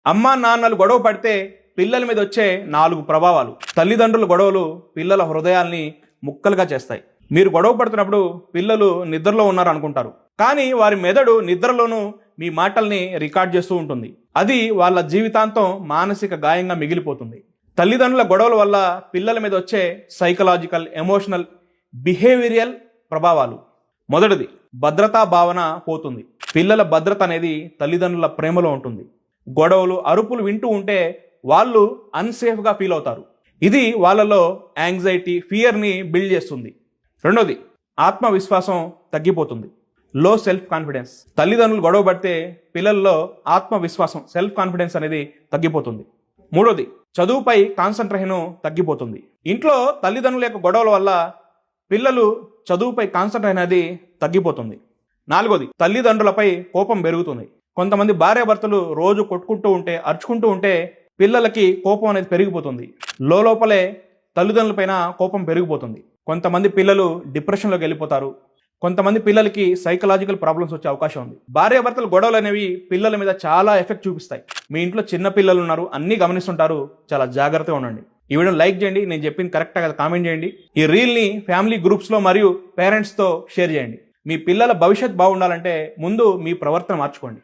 అమ్మా నాన్నలు గొడవ పడితే పిల్లల మీద వచ్చే 4 ప్రభావాలు. తల్లిదండ్రుల గొడవలు పిల్లల హృదయాల్ని ముక్కలుగా చేస్తాయి. మీరు గొడవ పడుతున్నప్పుడు పిల్లలు నిద్రలో ఉన్నారు అనుకుంటారు, కానీ వారి మెదడు నిద్రలోనూ మీ మాటల్ని రికార్డ్ చేస్తూ ఉంటుంది. అది వాళ్ళ జీవితాంతం మానసిక గాయంగా మిగిలిపోతుంది. తల్లిదండ్రుల గొడవల వల్ల పిల్లల మీద వచ్చే సైకలాజికల్, ఎమోషనల్, బిహేవియరల్ ప్రభావాలు. మొదటిది, భద్రతా భావన పోతుంది. పిల్లల భద్రత అనేది తల్లిదండ్రుల ప్రేమలో ఉంటుంది. గొడవలు, అరుపులు వింటూ ఉంటే వాళ్ళు అన్సేఫ్గా ఫీల్ అవుతారు. ఇది వాళ్ళలో యాంగ్జైటీ, ఫియర్ని బిల్డ్ చేస్తుంది. రెండోది, ఆత్మవిశ్వాసం తగ్గిపోతుంది. లో సెల్ఫ్ కాన్ఫిడెన్స్. తల్లిదండ్రులు గొడవ పడితే పిల్లల్లో ఆత్మవిశ్వాసం, సెల్ఫ్ కాన్ఫిడెన్స్ అనేది తగ్గిపోతుంది. మూడోది, చదువుపై కాన్సన్ట్రేషన్ తగ్గిపోతుంది. ఇంట్లో తల్లిదండ్రుల యొక్క గొడవల వల్ల పిల్లలు చదువుపై కాన్సన్ట్రేషన్ అనేది తగ్గిపోతుంది. నాలుగోది, తల్లిదండ్రులపై కోపం పెరుగుతుంది. కొంతమంది భార్యాభర్తలు రోజు కొట్టుకుంటూ ఉంటే, అరుచుకుంటూ ఉంటే పిల్లలకి కోపం అనేది పెరిగిపోతుంది. లోపలే తల్లిదండ్రులపైన కోపం పెరిగిపోతుంది. కొంతమంది పిల్లలు డిప్రెషన్లోకి వెళ్ళిపోతారు. కొంతమంది పిల్లలకి సైకలాజికల్ ప్రాబ్లమ్స్ వచ్చే అవకాశం ఉంది. భార్యాభర్తల గొడవలు అనేవి పిల్లల మీద చాలా ఎఫెక్ట్ చూపిస్తాయి. మీ ఇంట్లో చిన్న పిల్లలు ఉన్నారు, అన్నీ గమనిస్తుంటారు, చాలా జాగ్రత్తగా ఉండండి. ఈ వీడియో లైక్ చేయండి, నేను చెప్పింది కరెక్టా కదా కామెంట్ చేయండి. ఈ రీల్ని ఫ్యామిలీ గ్రూప్స్లో మరియు పేరెంట్స్తో షేర్ చేయండి. మీ పిల్లల భవిష్యత్ బాగుండాలంటే ముందు మీ ప్రవర్తన మార్చుకోండి.